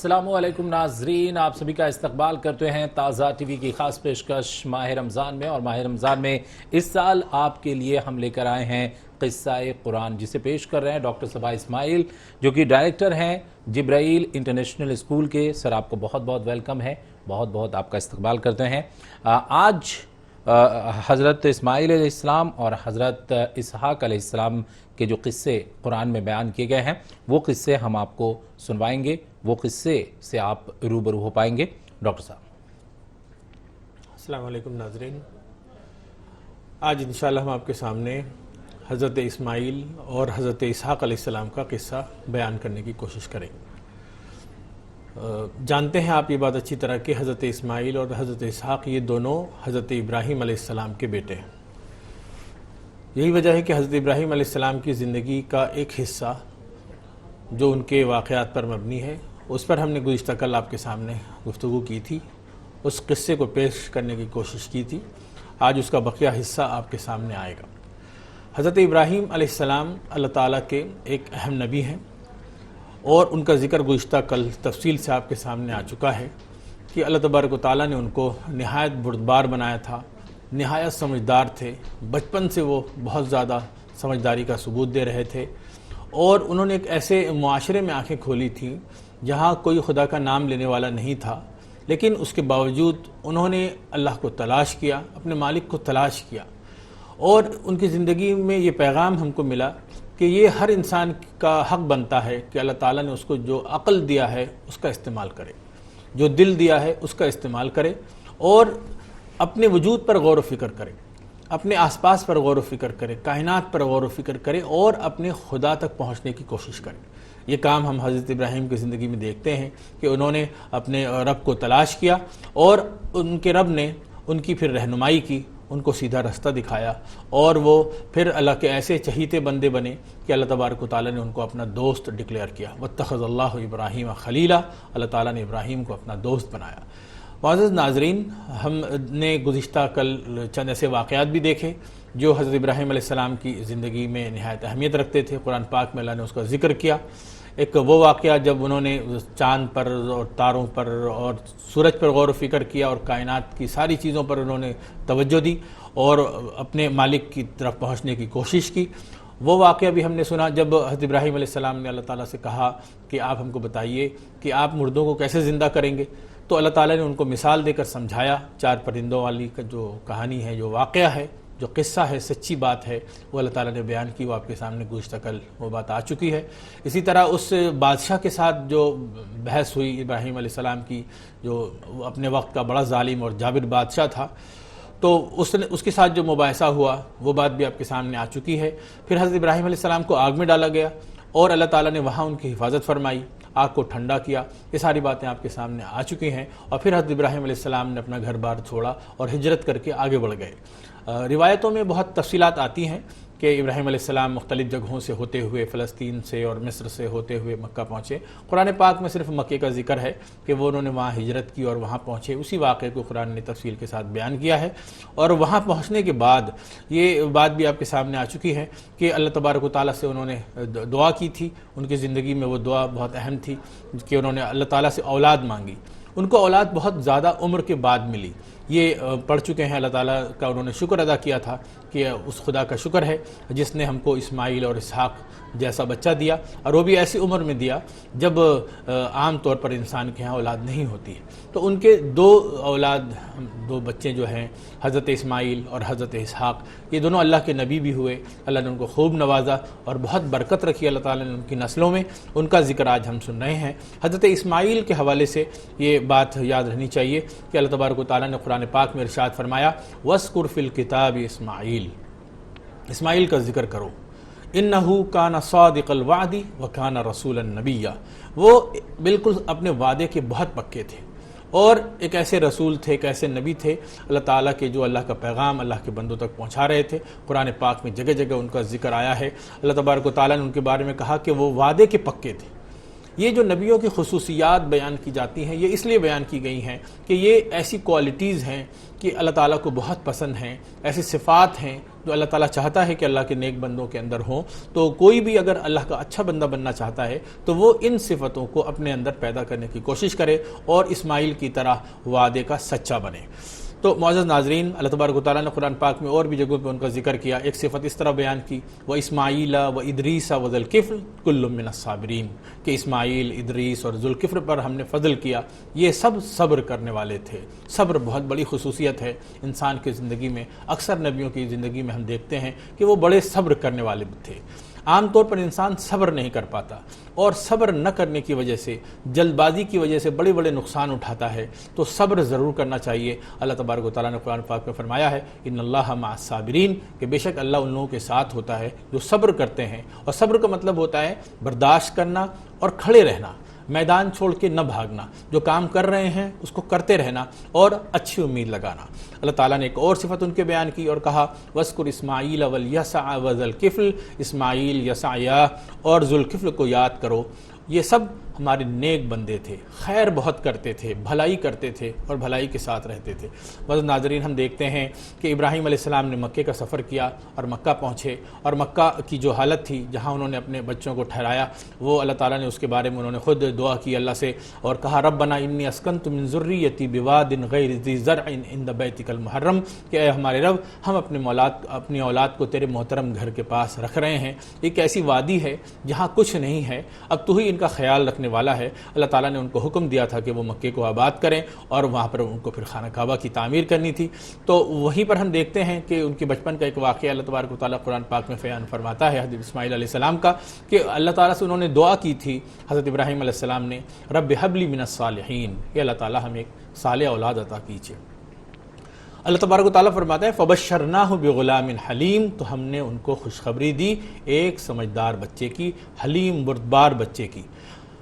السلام علیکم ناظرین، آپ سبھی کا استقبال کرتے ہیں تازہ ٹی وی کی خاص پیشکش ماہ رمضان میں. اور ماہ رمضان میں اس سال آپ کے لیے ہم لے کر آئے ہیں قصہ قرآن، جسے پیش کر رہے ہیں ڈاکٹر صبا اسماعیل، جو کہ ڈائریکٹر ہیں جبرائیل انٹرنیشنل اسکول کے. سر، آپ کو بہت بہت ویلکم ہے، بہت بہت آپ کا استقبال کرتے ہیں. آج حضرت اسماعیل علیہ السلام اور حضرت اسحاق علیہ السلام کے جو قصے قرآن میں بیان کیے گئے ہیں، وہ قصے ہم آپ کو سنوائیں گے، وہ قصے سے آپ روبرو ہو پائیں گے. ڈاکٹر صاحب. السلام علیکم ناظرین، آج انشاءاللہ ہم آپ کے سامنے حضرت اسماعیل اور حضرت اسحاق علیہ السلام کا قصہ بیان کرنے کی کوشش کریں گے. جانتے ہیں آپ یہ بات اچھی طرح کہ حضرت اسماعیل اور حضرت اسحاق یہ دونوں حضرت ابراہیم علیہ السلام کے بیٹے ہیں. یہی وجہ ہے کہ حضرت ابراہیم علیہ السلام کی زندگی کا ایک حصہ جو ان کے واقعات پر مبنی ہے، اس پر ہم نے گزشتہ کل آپ کے سامنے گفتگو کی تھی، اس قصے کو پیش کرنے کی کوشش کی تھی. آج اس کا بقیہ حصہ آپ کے سامنے آئے گا. حضرت ابراہیم علیہ السلام اللہ تعالیٰ کے ایک اہم نبی ہیں، اور ان کا ذکر گزشتہ کل تفصیل سے آپ کے سامنے آ چکا ہے کہ اللہ تبارک و تعالیٰ نے ان کو نہایت بردبار بنایا تھا، نہایت سمجھدار تھے. بچپن سے وہ بہت زیادہ سمجھداری کا ثبوت دے رہے تھے، اور انہوں نے ایک ایسے معاشرے میں آنکھیں کھولی تھیں جہاں کوئی خدا کا نام لینے والا نہیں تھا، لیکن اس کے باوجود انہوں نے اللہ کو تلاش کیا، اپنے مالک کو تلاش کیا. اور ان کی زندگی میں یہ پیغام ہم کو ملا کہ یہ ہر انسان کا حق بنتا ہے کہ اللہ تعالیٰ نے اس کو جو عقل دیا ہے اس کا استعمال کرے، جو دل دیا ہے اس کا استعمال کرے، اور اپنے وجود پر غور و فکر کرے، اپنے آس پاس پر غور و فکر کرے، کائنات پر غور و فکر کرے، اور اپنے خدا تک پہنچنے کی کوشش کرے. یہ کام ہم حضرت ابراہیم کی زندگی میں دیکھتے ہیں کہ انہوں نے اپنے رب کو تلاش کیا، اور ان کے رب نے ان کی پھر رہنمائی کی، ان کو سیدھا رستہ دکھایا، اور وہ پھر اللہ کے ایسے چہیتے بندے بنے کہ اللہ تبارک و تعالیٰ نے ان کو اپنا دوست ڈکلیئر کیا. واتخذ اللہ ابراہیم خلیلا، اللہ تعالیٰ نے ابراہیم کو اپنا دوست بنایا. معزز ناظرین، ہم نے گزشتہ کل چند ایسے واقعات بھی دیکھے جو حضرت ابراہیم علیہ السلام کی زندگی میں نہایت اہمیت رکھتے تھے. قرآن پاک میں اللہ نے اس کا ذکر کیا. ایک وہ واقعہ جب انہوں نے چاند پر اور تاروں پر اور سورج پر غور و فکر کیا، اور کائنات کی ساری چیزوں پر انہوں نے توجہ دی اور اپنے مالک کی طرف پہنچنے کی کوشش کی. وہ واقعہ بھی ہم نے سنا جب حضرت ابراہیم علیہ السلام نے اللہ تعالیٰ سے کہا کہ آپ ہم کو بتائیے کہ آپ مردوں کو کیسے زندہ کریں گے. تو اللہ تعالیٰ نے ان کو مثال دے کر سمجھایا. 4 پرندوں والی کا جو کہانی ہے، جو واقعہ ہے، جو قصہ ہے، سچی بات ہے، وہ اللہ تعالیٰ نے بیان کی. وہ آپ کے سامنے گزشتہ کل وہ بات آ چکی ہے. اسی طرح اس بادشاہ کے ساتھ جو بحث ہوئی ابراہیم علیہ السلام کی، جو اپنے وقت کا بڑا ظالم اور جابر بادشاہ تھا، تو اس کے ساتھ جو مباحثہ ہوا وہ بات بھی آپ کے سامنے آ چکی ہے. پھر حضرت ابراہیم علیہ السلام کو آگ میں ڈالا گیا، اور اللہ تعالیٰ نے وہاں ان کی حفاظت فرمائی، آگ کو ٹھنڈا کیا. یہ ساری باتیں آپ کے سامنے آ چکی ہیں. اور پھر حضرت ابراہیم علیہ السلام نے اپنا گھر بار چھوڑا اور ہجرت کر کے آگے بڑھ گئے. روایتوں میں بہت تفصیلات آتی ہیں کہ ابراہیم علیہ السلام مختلف جگہوں سے ہوتے ہوئے، فلسطین سے اور مصر سے ہوتے ہوئے مکہ پہنچے. قرآن پاک میں صرف مکے کا ذکر ہے کہ وہ انہوں نے وہاں ہجرت کی اور وہاں پہنچے. اسی واقعے کو قرآن نے تفصیل کے ساتھ بیان کیا ہے. اور وہاں پہنچنے کے بعد یہ بات بھی آپ کے سامنے آ چکی ہے کہ اللہ تبارک و تعالیٰ سے انہوں نے دعا کی تھی. ان کی زندگی میں وہ دعا بہت اہم تھی کہ انہوں نے اللہ تعالیٰ سے اولاد مانگی. ان کو اولاد بہت زیادہ عمر کے بعد ملی. یہ پڑھ چکے ہیں. اللہ تعالیٰ کا انہوں نے شکر ادا کیا تھا کہ اس خدا کا شکر ہے جس نے ہم کو اسماعیل اور اسحاق جیسا بچہ دیا، اور وہ بھی ایسی عمر میں دیا جب عام طور پر انسان کے ہاں اولاد نہیں ہوتی ہے. تو ان کے 2 اولاد، 2 بچے جو ہیں، حضرت اسماعیل اور حضرت اسحاق، یہ دونوں اللہ کے نبی بھی ہوئے. اللہ نے ان کو خوب نوازا اور بہت برکت رکھی اللہ تعالیٰ نے ان کی نسلوں میں. ان کا ذکر آج ہم سن رہے ہیں. حضرت اسماعیل کے حوالے سے یہ بات یاد رہنی چاہیے کہ اللہ تبارک و تعالیٰ نے قرآن پاک میں ارشاد فرمایا، وَاذْكُرْ فِي الْكِتَابِ اسماعیل، اسماعیل کا ذکر کرو، اِنَّهُ كَانَ صَادِقَ الْوَعْدِ وَكَانَ رَسُولًا نَبِيًّا. وہ بالکل اپنے وعدے کے بہت پکے تھے، اور ایک ایسے رسول تھے، ایک ایسے نبی تھے اللہ تعالیٰ کے، جو اللہ کا پیغام اللہ کے بندوں تک پہنچا رہے تھے. قرآن پاک میں جگہ جگہ ان کا ذکر آیا ہے. اللہ تبارک و تعالیٰ نے ان کے بارے میں کہا کہ وہ وعدے کے پکے تھے. یہ جو نبیوں کی خصوصیات بیان کی جاتی ہیں یہ اس لیے بیان کی گئی ہیں کہ یہ ایسی کوالٹیز ہیں کہ اللہ تعالیٰ کو بہت پسند ہیں، ایسی صفات ہیں جو اللہ تعالیٰ چاہتا ہے کہ اللہ کے نیک بندوں کے اندر ہوں۔ تو کوئی بھی اگر اللہ کا اچھا بندہ بننا چاہتا ہے تو وہ ان صفتوں کو اپنے اندر پیدا کرنے کی کوشش کرے اور اسماعیل کی طرح وعدے کا سچا بنے۔ تو معزز ناظرین، اللہ تبارک و تعالیٰ نے قرآن پاک میں اور بھی جگہوں پہ ان کا ذکر کیا۔ ایک صفت اس طرح بیان کی، وہ اسماعیل و ادریس و ذوالکفل کل من الصابرین، کہ اسماعیل، ادریس اور ذوالکفل پر ہم نے فضل کیا، یہ سب صبر کرنے والے تھے۔ صبر بہت بڑی خصوصیت ہے انسان کی زندگی میں، اکثر نبیوں کی زندگی میں ہم دیکھتے ہیں کہ وہ بڑے صبر کرنے والے تھے۔ عام طور پر انسان صبر نہیں کر پاتا، اور صبر نہ کرنے کی وجہ سے، جلد بازی کی وجہ سے بڑے بڑے نقصان اٹھاتا ہے۔ تو صبر ضرور کرنا چاہیے۔ اللہ تبارک و تعالیٰ نے قرآن پاک میں فرمایا ہے ان اللہ مع الصابرین، کہ بے شک اللہ ان لوگوں کے ساتھ ہوتا ہے جو صبر کرتے ہیں۔ اور صبر کا مطلب ہوتا ہے برداشت کرنا اور کھڑے رہنا، میدان چھوڑ کے نہ بھاگنا، جو کام کر رہے ہیں اس کو کرتے رہنا اور اچھی امید لگانا۔ اللہ تعالیٰ نے ایک اور صفت ان کے بیان کی اور کہا وَاذْكُرْ إِسْمَاعِيلَ وَالْيَسَعَ وَذَا اسماعیل، یسعیا اور ذوالکفل کو یاد کرو۔ یہ سب ہمارے نیک بندے تھے، خیر بہت کرتے تھے، بھلائی کرتے تھے اور بھلائی کے ساتھ رہتے تھے۔ معزز ناظرین، ہم دیکھتے ہیں کہ ابراہیم علیہ السلام نے مکے کا سفر کیا اور مکہ پہنچے، اور مکہ کی جو حالت تھی جہاں انہوں نے اپنے بچوں کو ٹھہرایا، وہ اللہ تعالیٰ نے اس کے بارے میں انہوں نے خود دعا کی اللہ سے اور کہا ربنا انی اسکنت من ذریتی بواد غیر ذی زرع عند بیتک المحرم، کہ اے ہمارے رب، ہم اپنی اولاد کو تیرے محترم گھر کے پاس رکھ رہے ہیں، ایک ایسی وادی ہے جہاں کچھ نہیں ہے، اب تو ہی ان کا خیال رکھنے والا ہے۔ اللہ تعالیٰ نے ان کو حکم دیا تھا کہ وہ مکے کو آباد کریں اور وہاں پر ان کو پھر خانہ کعبہ کی تعمیر کرنی تھی۔ تو وہیں پر ہم دیکھتے ہیں کہ ان کے بچپن کا ایک واقعہ اللہ تبارک و تعالیٰ قرآن پاک میں بیان فرماتا ہے حضرت اسماعیل علیہ السلام کا، کہ اللہ تعالیٰ سے انہوں نے دعا کی تھی حضرت ابراہیم علیہ السلام نے، رب ہب لی من الصالحین، کہ اللہ تعالیٰ ہمیں ایک صالح اولاد عطا کیجیے۔ اللہ تبارک و تعالیٰ فرماتا ہے فبشرناہ بغلام حلیم، تو ہم نے ان کو خوشخبری دی ایک سمجھدار بچے کی، حلیم بردبار بچے کی۔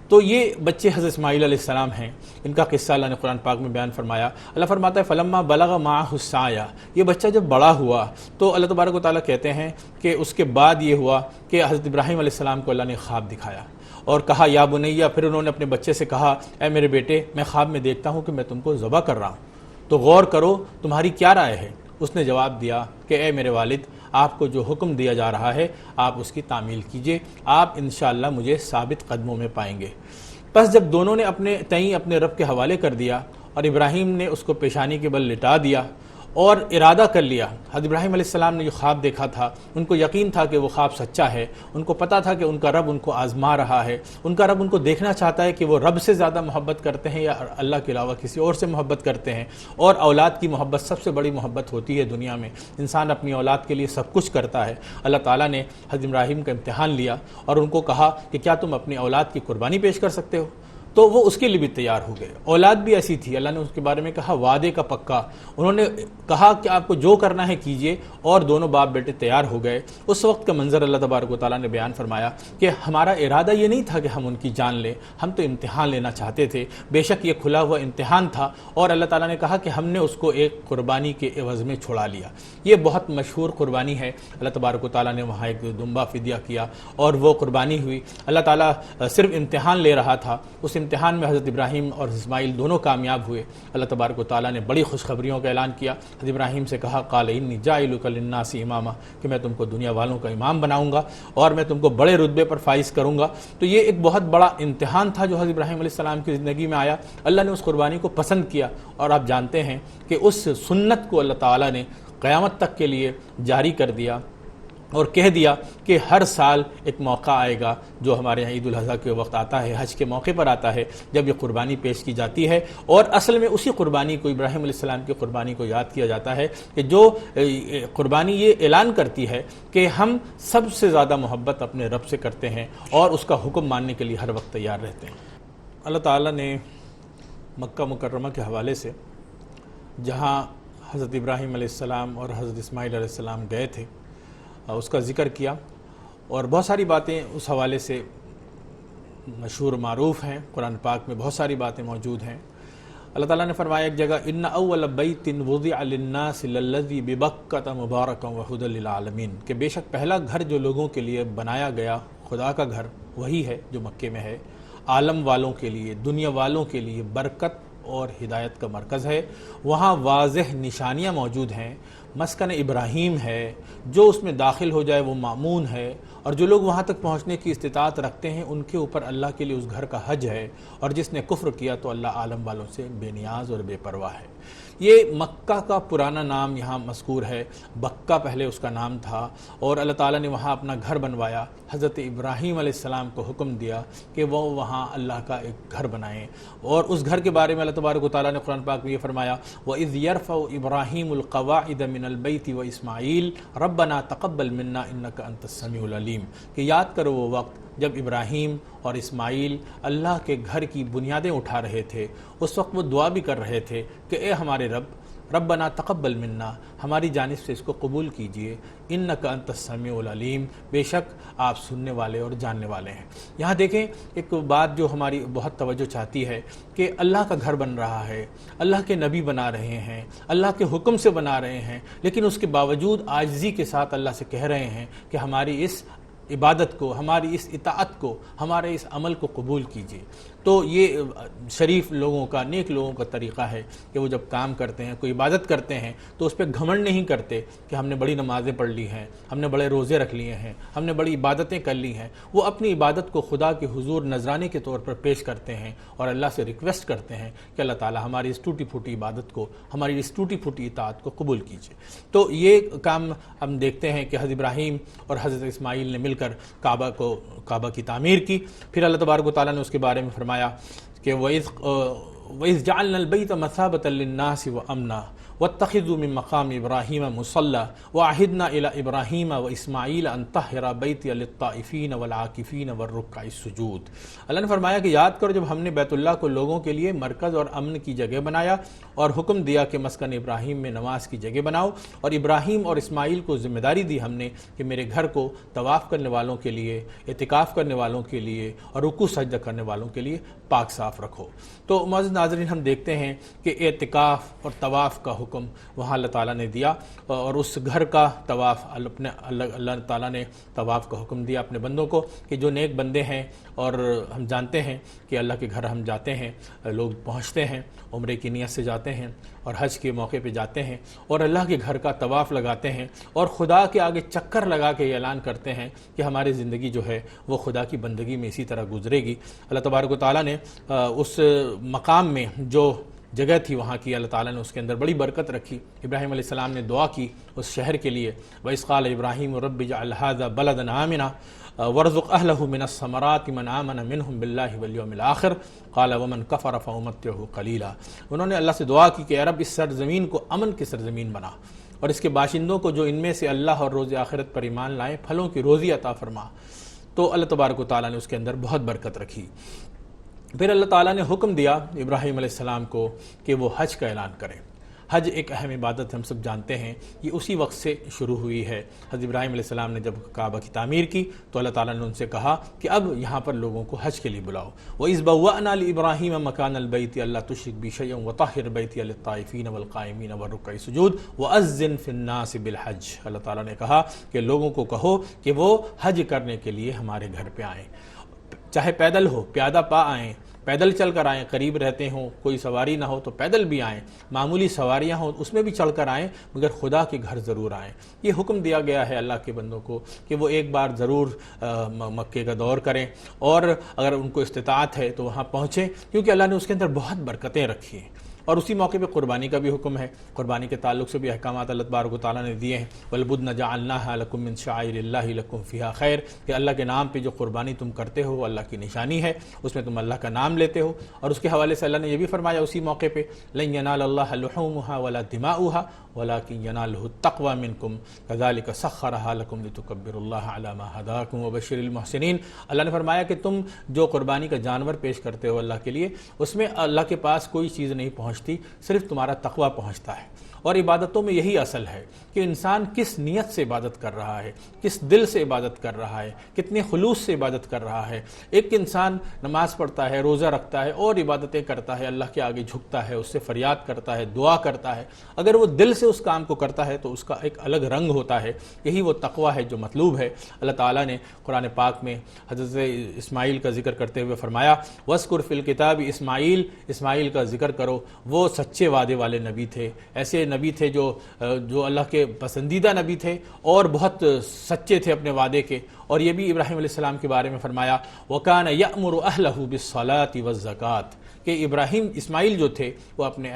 تو یہ بچے حضرت اسماعیل علیہ السلام ہیں، ان کا قصہ اللہ نے قرآن پاک میں بیان فرمایا۔ اللہ فرماتا ہے فلما بلغ معہ السعی، یہ بچہ جب بڑا ہوا تو اللہ تبارک و تعالیٰ کہتے ہیں کہ اس کے بعد یہ ہوا کہ حضرت ابراہیم علیہ السلام کو اللہ نے خواب دکھایا اور کہا یا بنیہ، پھر انہوں نے اپنے بچے سے کہا اے میرے بیٹے، میں خواب میں دیکھتا ہوں کہ میں تم کو ذبح کر رہا ہوں، تو غور کرو تمہاری کیا رائے ہے؟ اس نے جواب دیا کہ اے میرے والد، آپ کو جو حکم دیا جا رہا ہے آپ اس کی تعمیل کیجئے، آپ انشاءاللہ مجھے ثابت قدموں میں پائیں گے۔ پس جب دونوں نے اپنے رب کے حوالے کر دیا اور ابراہیم نے اس کو پیشانی کے بل لٹا دیا اور ارادہ کر لیا، حضرت ابراہیم علیہ السلام نے جو خواب دیکھا تھا ان کو یقین تھا کہ وہ خواب سچا ہے، ان کو پتا تھا کہ ان کا رب ان کو آزما رہا ہے، ان کا رب ان کو دیکھنا چاہتا ہے کہ وہ رب سے زیادہ محبت کرتے ہیں یا اللہ کے علاوہ کسی اور سے محبت کرتے ہیں۔ اور اولاد کی محبت سب سے بڑی محبت ہوتی ہے دنیا میں، انسان اپنی اولاد کے لیے سب کچھ کرتا ہے۔ اللہ تعالیٰ نے حضرت ابراہیم کا امتحان لیا اور ان کو کہا کہ کیا تم اپنی اولاد کی قربانی پیش کر سکتے ہو؟ تو وہ اس کے لیے بھی تیار ہو گئے۔ اولاد بھی ایسی تھی، اللہ نے اس کے بارے میں کہا وعدے کا پکا، انہوں نے کہا کہ آپ کو جو کرنا ہے کیجئے، اور دونوں باپ بیٹے تیار ہو گئے۔ اس وقت کا منظر اللہ تبارک و تعالیٰ نے بیان فرمایا کہ ہمارا ارادہ یہ نہیں تھا کہ ہم ان کی جان لیں، ہم تو امتحان لینا چاہتے تھے، بے شک یہ کھلا ہوا امتحان تھا، اور اللہ تعالیٰ نے کہا کہ ہم نے اس کو ایک قربانی کے عوض میں چھڑا لیا۔ یہ بہت مشہور قربانی ہے، اللہ تبارک و تعالیٰ نے وہاں ایک دمبا فدیہ کیا اور وہ قربانی ہوئی۔ اللہ تعالیٰ صرف امتحان لے رہا تھا، اس امتحان میں حضرت ابراہیم اور اسماعیل دونوں کامیاب ہوئے۔ اللہ تبارک و تعالیٰ نے بڑی خوشخبریوں کا اعلان کیا۔ حضرت ابراہیم سے کہا قال انی جاعلک للناس اماما، کہ میں تم کو دنیا والوں کا امام بناؤں گا اور میں تم کو بڑے رتبے پر فائز کروں گا۔ تو یہ ایک بہت بڑا امتحان تھا جو حضرت ابراہیم علیہ السلام کی زندگی میں آیا۔ اللہ نے اس قربانی کو پسند کیا، اور آپ جانتے ہیں کہ اس سنت کو اللہ تعالیٰ نے قیامت تک کے لیے جاری کر دیا اور کہہ دیا کہ ہر سال ایک موقع آئے گا جو ہمارے یہاں عید الاضحیٰ کے وقت آتا ہے، حج کے موقع پر آتا ہے، جب یہ قربانی پیش کی جاتی ہے، اور اصل میں اسی قربانی کو، ابراہیم علیہ السلام کی قربانی کو یاد کیا جاتا ہے کہ جو قربانی یہ اعلان کرتی ہے کہ ہم سب سے زیادہ محبت اپنے رب سے کرتے ہیں اور اس کا حکم ماننے کے لیے ہر وقت تیار رہتے ہیں۔ اللہ تعالیٰ نے مکہ مکرمہ کے حوالے سے جہاں حضرت ابراہیم علیہ السلام اور حضرت اسماعیل علیہ السلام گئے تھے اس کا ذکر کیا، اور بہت ساری باتیں اس حوالے سے مشہور معروف ہیں، قرآن پاک میں بہت ساری باتیں موجود ہیں۔ اللہ تعالیٰ نے فرمایا ایک جگہ ان اول بیت وضع للناس للذی ببکۃ مبارکا وہدی للعالمین، کہ بے شک پہلا گھر جو لوگوں کے لیے بنایا گیا خدا کا گھر وہی ہے جو مکے میں ہے، عالم والوں کے لیے، دنیا والوں کے لیے برکت اور ہدایت کا مرکز ہے۔ وہاں واضح نشانیاں موجود ہیں، مسکن ابراہیم ہے، جو اس میں داخل ہو جائے وہ مامون ہے، اور جو لوگ وہاں تک پہنچنے کی استطاعت رکھتے ہیں ان کے اوپر اللہ کے لیے اس گھر کا حج ہے، اور جس نے کفر کیا تو اللہ عالم والوں سے بے نیاز اور بے پرواہ ہے۔ یہ مکہ کا پرانا نام یہاں مذکور ہے، بکہ پہلے اس کا نام تھا، اور اللہ تعالیٰ نے وہاں اپنا گھر بنوایا۔ حضرت ابراہیم علیہ السلام کو حکم دیا کہ وہ وہاں اللہ کا ایک گھر بنائیں، اور اس گھر کے بارے میں اللہ تبارک و تعالیٰ نے قرآن پاک میں یہ فرمایا وَإِذْ يَرْفَعُ إِبْرَاهِيمُ الْقَوَاعِدَ مِنَ الْبَيْتِ وَإِسْمَاعِيلُ رَبَّنَا تَقَبَّلْ مِنَّا إِنَّكَ أَنْتَ السَّمِيعُ الْعَلِيمُ کہ یاد کرو وہ وقت جب ابراہیم اور اسماعیل اللہ کے گھر کی بنیادیں اٹھا رہے تھے، اس وقت وہ دعا بھی کر رہے تھے کہ اے ہمارے ربنا تقبل منا، ہماری جانب سے اس کو قبول کیجئے، انک انت السمیع العلیم، بے شک آپ سننے والے اور جاننے والے ہیں۔ یہاں دیکھیں ایک بات جو ہماری بہت توجہ چاہتی ہے کہ اللہ کا گھر بن رہا ہے، اللہ کے نبی بنا رہے ہیں، اللہ کے حکم سے بنا رہے ہیں، لیکن اس کے باوجود عاجزی کے ساتھ اللہ سے کہہ رہے ہیں کہ ہماری اس عبادت کو، ہماری اس اطاعت کو، ہمارے اس عمل کو قبول کیجیے۔ تو یہ شریف لوگوں کا، نیک لوگوں کا طریقہ ہے کہ وہ جب کام کرتے ہیں، کوئی عبادت کرتے ہیں تو اس پہ گھمنڈ نہیں کرتے کہ ہم نے بڑی نمازیں پڑھ لی ہیں، ہم نے بڑے روزے رکھ لیے ہیں، ہم نے بڑی عبادتیں کر لی ہیں۔ وہ اپنی عبادت کو خدا کے حضور نذرانے کے طور پر پیش کرتے ہیں اور اللہ سے ریکویسٹ کرتے ہیں کہ اللہ تعالی ہماری اس ٹوٹی پھوٹی عبادت کو، ہماری اس ٹوٹی پھوٹی اطاعت کو قبول کیجیے۔ تو یہ کام ہم دیکھتے ہیں کہ حضرت ابراہیم اور حضرت اسماعیل نے مل کر کعبہ کی تعمیر کی۔ پھر اللہ تبارک و تعالیٰ نے اس کے بارے میں فرمایا کہ وَإِذْ جَعَلْنَا الْبَيْتَ مَثَابَةً لِلنَّاسِ وَأَمْنًا وَاتَّخِذُوا مِن مَّقَامِ إِبْرَاهِيمَ مُصَلًّى وَعَهِدْنَا إِلَى إِبْرَاهِيمَ وَإِسْمَاعِيلَ أَن طَهِّرَ بَيْتِيَ لِلطَّائِفِينَ وَالْعَاكِفِينَ وَالرُّكَّعِ السُّجُودِ۔ اللہ نے فرمایا کہ یاد کرو جب ہم نے بیت اللہ کو لوگوں کے لیے مرکز اور امن کی جگہ بنایا اور حکم دیا کہ مسکن ابراہیم میں نماز کی جگہ بناؤ، اور ابراہیم اور اسماعیل کو ذمہ داری دی ہم نے کہ میرے گھر کو طواف کرنے والوں کے لیے، اعتکاف کرنے والوں کے لیے اور رکوع سجدہ کرنے والوں کے لیے پاک صاف رکھو۔ تو معزز ناظرین، ہم دیکھتے ہیں کہ اعتکاف اور طواف کا حکم وہاں اللہ تعالیٰ نے دیا، اور اس گھر کا طواف اللہ تعالیٰ نے طواف کا حکم دیا اپنے بندوں کو کہ جو نیک بندے ہیں، اور ہم جانتے ہیں کہ اللہ کے گھر ہم جاتے ہیں، لوگ پہنچتے ہیں، عمرے کی نیت سے جاتے ہیں اور حج کے موقع پہ جاتے ہیں اور اللہ کے گھر کا طواف لگاتے ہیں، اور خدا کے آگے چکر لگا کے یہ اعلان کرتے ہیں کہ ہماری زندگی جو ہے وہ خدا کی بندگی میں اسی طرح گزرے گی۔ اللہ تبارک و تعالیٰ نے اس مقام میں جو جگہ تھی وہاں کی، اللہ تعالیٰ نے اس کے اندر بڑی برکت رکھی۔ ابراہیم علیہ السلام نے دعا کی اس شہر کے لیے، وَإِذْ قَالَ إِبْرَاهِيمُ رَبِّ اجْعَلْ هَٰذَا بَلَدًا آمِنًا وَارْزُقْ أَهْلَهُ مِنَ الثَّمَرَاتِ مَنْ آمَنَ مِنْهُمْ بِاللَّهِ وَالْيَوْمِ الْآخِرِ قَالَ وَمَنْ كَفَرَ فَأُمَتِّعُهُ قَلِيلًا۔ انہوں نے اللہ سے دعا کی کہ اے رب اس سرزمین کو امن کی سرزمین بنا، اور اس کے باشندوں کو جو ان میں سے اللہ اور روز آخرت پر ایمان لائیں پھلوں کی روزی عطا فرما۔ تو اللہ تبارک و تعالیٰ نے اس کے اندر بہت برکت رکھی۔ پھر اللہ تعالیٰ نے حکم دیا ابراہیم علیہ السلام کو کہ وہ حج کا اعلان کریں۔ حج ایک اہم عبادت ہم سب جانتے ہیں، یہ اسی وقت سے شروع ہوئی ہے۔ حضرت ابراہیم علیہ السلام نے جب کعبہ کی تعمیر کی تو اللہ تعالیٰ نے ان سے کہا کہ اب یہاں پر لوگوں کو حج کے لیے بلاؤ۔ وَإِذْ بَوَّأْنَا لِإِبْرَاهِيمَ مَكَانَ الْبَيْتِ أَلَّا تُشْرِكْ بِي شَيْئًا وَطَهِّرْ بَيْتِيَ لِلطَّائِفِينَ وَالْقَائِمِينَ وَالرُّكَّعِ السُّجُودِ وَأَذِّنْ فِي النَّاسِ بِالْحَجِّ۔ اللہ تعالیٰ نے کہا کہ لوگوں کو کہو کہ وہ حج کرنے کے لیے ہمارے گھر پہ آئیں، چاہے پیدل ہو، پیادہ پا آئیں، پیدل چل کر آئیں، قریب رہتے ہوں، کوئی سواری نہ ہو تو پیدل بھی آئیں، معمولی سواریاں ہوں اس میں بھی چڑھ کر آئیں، مگر خدا کے گھر ضرور آئیں۔ یہ حکم دیا گیا ہے اللہ کے بندوں کو کہ وہ ایک بار ضرور مکے کا دور کریں، اور اگر ان کو استطاعت ہے تو وہاں پہنچیں، کیونکہ اللہ نے اس کے اندر بہت برکتیں رکھی ہیں۔ اور اسی موقع پہ قربانی کا بھی حکم ہے، قربانی کے تعلق سے بھی احکامات اللہ تبارک و تعالیٰ نے دیے ہیں۔ وَالْبُدْنَ جَعَلْنَاهَا لَكُم مِّن شَعَائِرِ اللَّهِ لَكُم فِيهَا خَيْرٌ، کہ اللہ کے نام پہ جو قربانی تم کرتے ہو اللہ کی نشانی ہے، اس میں تم اللہ کا نام لیتے ہو۔ اور اس کے حوالے سے اللہ نے یہ بھی فرمایا اسی موقع پہ لَن يَنَالَ اللَّهَ لُحُومُهَا وَلَا دِمَاؤُهَا وَلَكِن يَنَالُهُ التَّقْوَىٰ مِنكُمْ كَذَٰلِكَ سَخَّرَهَا لَكُمْ لِتُكَبِّرُوا اللَّهَ عَلَىٰ مَا هَدَاكُمْ وَبَشِّرِ الْمُحْسِنِينَ۔ اللہ نے فرمایا کہ تم جو قربانی کا جانور پیش کرتے ہو اللہ کے لیے، اس میں اللہ کے پاس کوئی چیز نہیں پہنچتی، صرف تمہارا تقویٰ پہنچتا ہے، اور عبادتوں میں یہی اصل ہے کہ انسان کس نیت سے عبادت کر رہا ہے، کس دل سے عبادت کر رہا ہے، کتنے خلوص سے عبادت کر رہا ہے۔ ایک انسان نماز پڑھتا ہے، روزہ رکھتا ہے اور عبادتیں کرتا ہے، اللہ کے آگے جھکتا ہے، اس سے فریاد کرتا ہے، دعا کرتا ہے، اگر وہ دل سے اس کام کو کرتا ہے تو اس کا ایک الگ رنگ ہوتا ہے۔ یہی وہ تقویٰ ہے جو مطلوب ہے۔ اللہ تعالیٰ نے قرآن پاک میں حضرت اسماعیل کا ذکر کرتے ہوئے فرمایا وَاذْكُرْ فِي الْكِتَابِ اسماعیل، اسماعیل کا ذکر کرو، وہ سچے وعدے والے نبی تھے، ایسے نبی تھے جو اللہ کے پسندیدہ نبی تھے اور بہت سچے تھے اپنے وعدے کے۔ اور یہ بھی ابراہیم علیہ السلام کے بارے میں فرمایا وَكَانَ يَأْمُرُ أَهْلَهُ بِالصَّلَاةِ وَالزَّكَاةِ کہ ابراہیم اسماعیل جو تھے وہ اپنے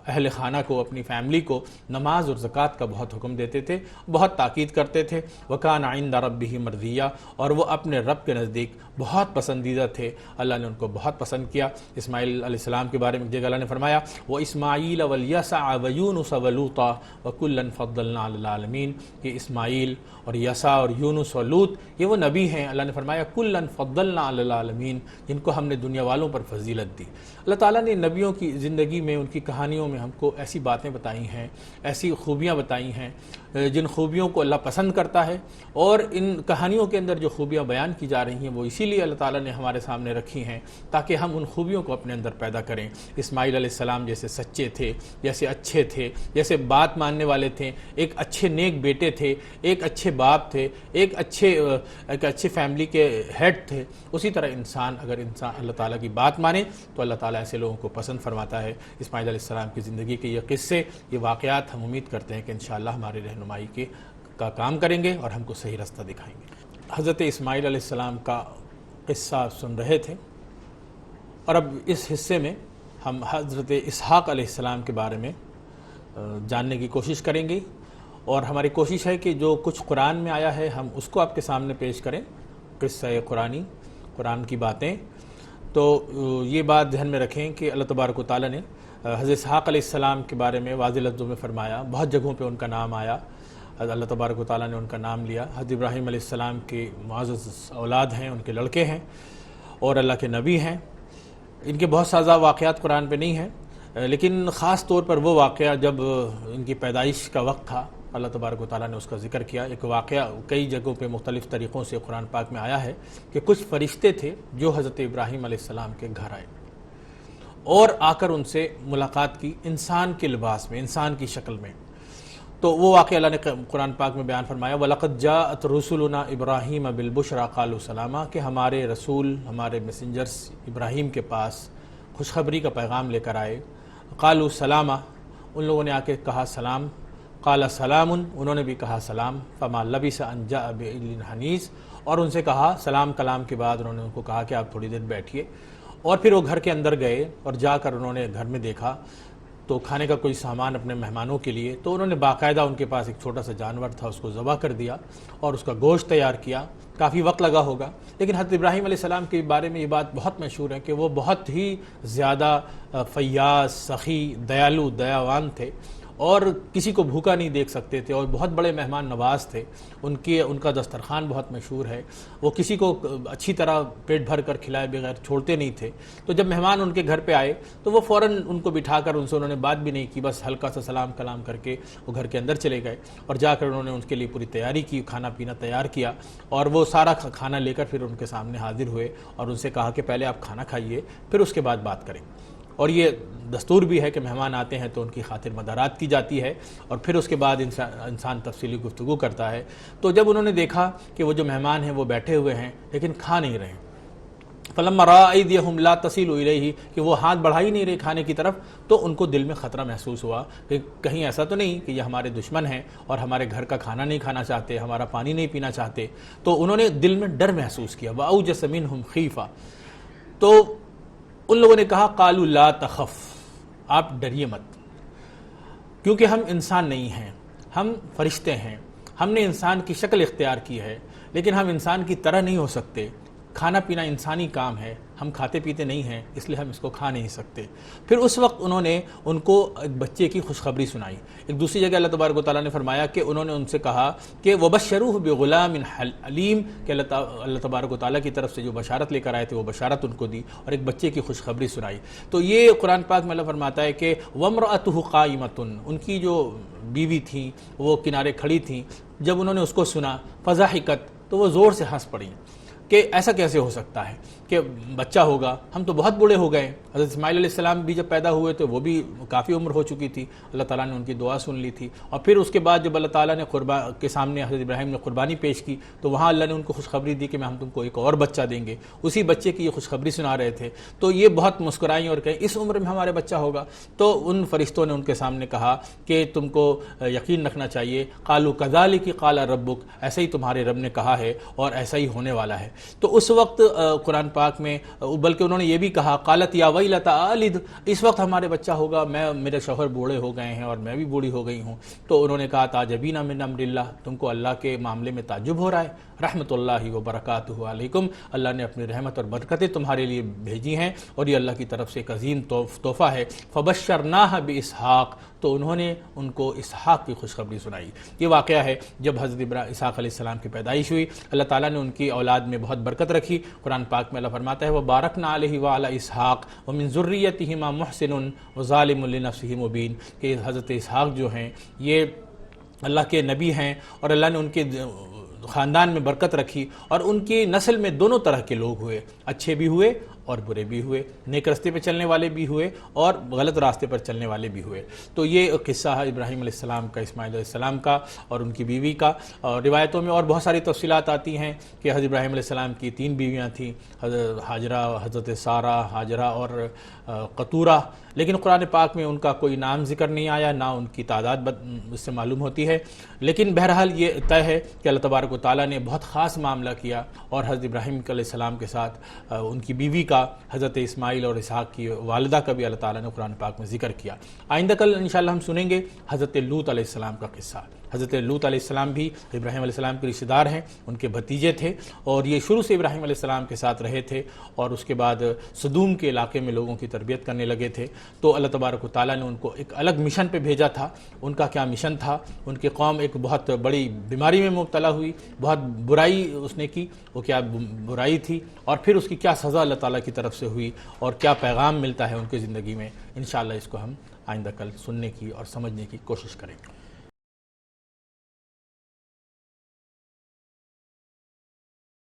اہل خانہ کو، اپنی فیملی کو نماز اور زکوٰۃ کا بہت حکم دیتے تھے، بہت تاکید کرتے تھے۔ وَكَانَ عِندَ رَبِّهِ مَرْضِيًّا اور وہ اپنے رب کے نزدیک بہت پسندیدہ تھے، اللہ نے ان کو بہت پسند کیا۔ اسماعیل علیہ السلام کے بارے میں جگہ اللہ نے فرمایا وَإِسْمَاعِيلَ وَالْيَسَعَ وَيُونُسَ وَلُوطًا وَكُلًّا فَضَّلْنَا عَلَى الْعَالَمِينَ کہ اسماعیل اور یسع اور یونس اور لوط یہ وہ نبی ہیں، اللہ نے فرمایا کُلًّا فَضَّلْنَا عَلَى الْعَالَمِينَ جن کو ہم نے دنیا والوں پر فضیلت دی۔ اللہ تعالیٰ نے نبیوں کی زندگی میں، ان کی کہانیوں میں ہم کو ایسی باتیں بتائی ہیں، ایسی خوبیاں بتائی ہیں جن خوبیوں کو اللہ پسند کرتا ہے، اور ان کہانیوں کے اندر جو خوبیاں بیان کی جا رہی ہیں وہ اسی لیے اللہ تعالیٰ نے ہمارے سامنے رکھی ہیں تاکہ ہم ان خوبیوں کو اپنے اندر پیدا کریں۔ اسماعیل علیہ السلام جیسے سچے تھے، جیسے اچھے تھے، جیسے بات ماننے والے تھے، ایک اچھے نیک بیٹے تھے، ایک اچھے باپ تھے، ایک اچھے فیملی کے ہیڈ تھے، اسی طرح اگر انسان اللہ تعالیٰ کی بات مانے تو اللہ تعالیٰ ایسے لوگوں کو پسند فرماتا ہے۔ اسماعیل علیہ السلام کی زندگی کے یہ قصے، یہ واقعات ہم امید کرتے ہیں کہ انشاءاللہ ہماری رہنمائی کا کام کریں گے اور ہم کو صحیح رستہ دکھائیں گے۔ حضرت اسماعیل علیہ السلام کا قصہ سن رہے تھے، اور اب اس حصے میں ہم حضرت اسحاق علیہ السلام کے بارے میں جاننے کی کوشش کریں گے، اور ہماری کوشش ہے کہ جو کچھ قرآن میں آیا ہے ہم اس کو آپ کے سامنے پیش کریں، قصہ قرآن کی باتیں۔ تو یہ بات ذہن میں رکھیں کہ اللہ تبارک و تعالیٰ نے حضرت اسحاق علیہ السلام کے بارے میں واضح لفظوں میں فرمایا، بہت جگہوں پہ ان کا نام آیا، اللہ تبارک و تعالیٰ نے ان کا نام لیا۔ حضرت ابراہیم علیہ السلام کی معزز اولاد ہیں، ان کے لڑکے ہیں اور اللہ کے نبی ہیں۔ ان کے بہت سازا واقعات قرآن پہ نہیں ہیں، لیکن خاص طور پر وہ واقعہ جب ان کی پیدائش کا وقت تھا اللہ تبارک و تعالیٰ نے اس کا ذکر کیا۔ ایک واقعہ کئی جگہوں پہ مختلف طریقوں سے قرآن پاک میں آیا ہے کہ کچھ فرشتے تھے جو حضرت ابراہیم علیہ السلام کے گھر آئے اور آ کر ان سے ملاقات کی، انسان کے لباس میں، انسان کی شکل میں۔ تو وہ واقعہ اللہ نے قرآن پاک میں بیان فرمایا وَلَقَدْ جَاءَتْ رُسُلُنَا إِبْرَاهِيمَ بِالْبُشْرَى قَالُوا سَلَامًا کہ ہمارے رسول، ہمارے میسنجرز ابراہیم کے پاس خوشخبری کا پیغام لے کر آئے۔ قالوا سلاما ان لوگوں نے آ کے کہا سلام، قال سلام انہوں نے بھی کہا سلام، فما لبث ان جاء بعجل حنیذ اور ان سے کہا سلام کلام کے بعد انہوں نے ان کو کہا کہ آپ تھوڑی دیر بیٹھیے، اور پھر وہ گھر کے اندر گئے اور جا کر انہوں نے گھر میں دیکھا تو کھانے کا کوئی سامان اپنے مہمانوں کے لیے، تو انہوں نے باقاعدہ ان کے پاس ایک چھوٹا سا جانور تھا اس کو ذبح کر دیا اور اس کا گوشت تیار کیا۔ کافی وقت لگا ہوگا، لیکن حضرت ابراہیم علیہ السلام کے بارے میں یہ بات بہت مشہور ہے کہ وہ بہت ہی زیادہ فیاض، سخی، دیالو، دیاوان تھے اور کسی کو بھوکا نہیں دیکھ سکتے تھے اور بہت بڑے مہمان نواز تھے۔ ان کا دسترخوان بہت مشہور ہے، وہ کسی کو اچھی طرح پیٹ بھر کر کھلائے بغیر چھوڑتے نہیں تھے۔ تو جب مہمان ان کے گھر پہ آئے تو وہ فوراً ان کو بٹھا کر ان سے انہوں نے بات بھی نہیں کی، بس ہلکا سا سلام کلام کر کے وہ گھر کے اندر چلے گئے اور جا کر انہوں نے ان کے لیے پوری تیاری کی، کھانا پینا تیار کیا اور وہ سارا کھانا لے کر پھر ان کے سامنے حاضر ہوئے اور ان سے کہا کہ پہلے آپ کھانا کھائیے پھر اس کے بعد بات کریں۔ اور یہ دستور بھی ہے کہ مہمان آتے ہیں تو ان کی خاطر مدارات کی جاتی ہے اور پھر اس کے بعد انسان تفصیلی گفتگو کرتا ہے۔ تو جب انہوں نے دیکھا کہ وہ جو مہمان ہیں وہ بیٹھے ہوئے ہیں لیکن کھا نہیں رہے، فلما رأى أيديهم لا تصل إليه کہ وہ ہاتھ بڑھا ہی نہیں رہے کھانے کی طرف، تو ان کو دل میں خطرہ محسوس ہوا کہ کہیں ایسا تو نہیں کہ یہ ہمارے دشمن ہیں اور ہمارے گھر کا کھانا نہیں کھانا چاہتے، ہمارا پانی نہیں پینا چاہتے۔ تو انہوں نے دل میں ڈر محسوس کیا، وأوجس منهم خیفہ۔ تو ان لوگوں نے کہا قالوا لا تخف، آپ ڈریے مت، کیونکہ ہم انسان نہیں ہیں، ہم فرشتے ہیں، ہم نے انسان کی شکل اختیار کی ہے لیکن ہم انسان کی طرح نہیں ہو سکتے، کھانا پینا انسانی کام ہے، ہم کھاتے پیتے نہیں ہیں اس لیے ہم اس کو کھا نہیں سکتے۔ پھر اس وقت انہوں نے ان کو ایک بچے کی خوشخبری سنائی۔ ایک دوسری جگہ اللہ تبارک و تعالیٰ نے فرمایا کہ انہوں نے ان سے کہا کہ وَبَشَّرُوهُ بِغُلَامٍ علیم، کہ اللہ تبارک و تعالیٰ کی طرف سے جو بشارت لے کر آئے تھے وہ بشارت ان کو دی اور ایک بچے کی خوشخبری سنائی۔ تو یہ قرآن پاک میں اللہ فرماتا ہے کہ وَامْرَأَتُهُ قَائِمَةٌ، ان کی جو بیوی تھیں وہ کنارے کھڑی تھیں، جب انہوں نے اس کو سنا فضحکت، تو وہ زور سے ہنس پڑیں کہ ایسا کیسے ہو سکتا ہے کہ بچہ ہوگا، ہم تو بہت بوڑھے ہو گئے۔ حضرت اسماعیل علیہ السلام بھی جب پیدا ہوئے تو وہ بھی کافی عمر ہو چکی تھی، اللہ تعالیٰ نے ان کی دعا سن لی تھی، اور پھر اس کے بعد جب اللہ تعالیٰ نے کے سامنے حضرت ابراہیم نے قربانی پیش کی تو وہاں اللہ نے ان کو خوشخبری دی کہ ہم تم کو ایک اور بچہ دیں گے، اسی بچے کی یہ خوشخبری سنا رہے تھے۔ تو یہ بہت مسکرائیں اور کہیں اس عمر میں ہمارے بچہ ہوگا۔ تو ان فرشتوں نے ان کے سامنے کہا کہ تم کو یقین رکھنا چاہیے، قالوا کذالک قال ربک، ایسا ہی تمہارے رب نے کہا ہے اور ایسا ہی ہونے والا ہے۔ تو اس وقت قرآن پاک میں بلکہ انہوں نے یہ بھی کہا قالت یا ویلتا آلد، اس وقت ہمارے بچہ ہوگا، میرے شوہر بوڑھے ہو گئے ہیں اور میں بھی بوڑھی ہو گئی ہوں۔ تو انہوں نے کہا تعجبین من امر اللہ، تم کو اللہ کے معاملے میں تعجب ہو رہا ہے، رحمت اللہ وبرکاتہ علیکم، اللہ نے اپنی رحمت اور برکتیں تمہارے لیے بھیجی ہیں اور یہ اللہ کی طرف سے ایک عظیم تحفہ ہے۔ فبشرناہ باسحاق، تو انہوں نے ان کو اسحاق کی خوشخبری سنائی۔ یہ واقعہ ہے جب حضرت اسحاق علیہ السلام کی پیدائش ہوئی، اللہ تعالیٰ نے ان کی اولاد میں بہت برکت رکھی۔ قرآن پاک میں اللہ فرماتا ہے وَبَارَكْنَا عَلَيْهِ وَعَلَى إِسْحَاقَ وَمِن ذُرِّيَّتِهِمَا مُحْسِنٌ وَظَالِمٌ لِنَفْسِهِ مُبِينٌ، کہ حضرت اسحاق جو ہیں یہ اللہ کے نبی ہیں اور اللہ نے ان کے خاندان میں برکت رکھی اور ان کی نسل میں دونوں طرح کے لوگ ہوئے، اچھے بھی ہوئے اور برے بھی ہوئے، نیک راستے پہ چلنے والے بھی ہوئے اور غلط راستے پر چلنے والے بھی ہوئے۔ تو یہ قصہ ہے ابراہیم علیہ السلام کا، اسماعیل علیہ السلام کا اور ان کی بیوی کا۔ اور روایتوں میں اور بہت ساری تفصیلات آتی ہیں کہ حضرت ابراہیم علیہ السلام کی 3 بیویاں تھیں، حضرت ہاجرہ، حضرت سارہ، ہاجرہ اور قطورہ، لیکن قرآن پاک میں ان کا کوئی نام ذکر نہیں آیا، نہ ان کی تعداد اس سے معلوم ہوتی ہے۔ لیکن بہرحال یہ طے ہے کہ اللہ تبارک و تعالیٰ نے بہت خاص معاملہ کیا اور حضرت ابراہیم علیہ السلام کے ساتھ ان کی بیوی کا، حضرت اسماعیل اور اسحاق کی والدہ کا بھی اللہ تعالیٰ نے قرآن پاک میں ذکر کیا۔ آئندہ کل انشاءاللہ ہم سنیں گے حضرت لوط علیہ السلام کا قصہ۔ حضرت لوط علیہ السلام بھی ابراہیم علیہ السلام کے رشتہ دار ہیں، ان کے بھتیجے تھے اور یہ شروع سے ابراہیم علیہ السلام کے ساتھ رہے تھے اور اس کے بعد سدوم کے علاقے میں لوگوں کی تربیت کرنے لگے تھے۔ تو اللہ تبارک و تعالیٰ نے ان کو ایک الگ مشن پہ بھیجا تھا۔ ان کا کیا مشن تھا؟ ان کی قوم ایک بہت بڑی بیماری میں مبتلا ہوئی، بہت برائی اس نے کی، وہ کیا برائی تھی اور پھر اس کی کیا سزا اللہ تعالیٰ کی طرف سے ہوئی اور کیا پیغام ملتا ہے ان کی زندگی میں، انشاءاللہ اس کو ہم آئندہ کل سننے کی اور سمجھنے کی کوشش کریں گے۔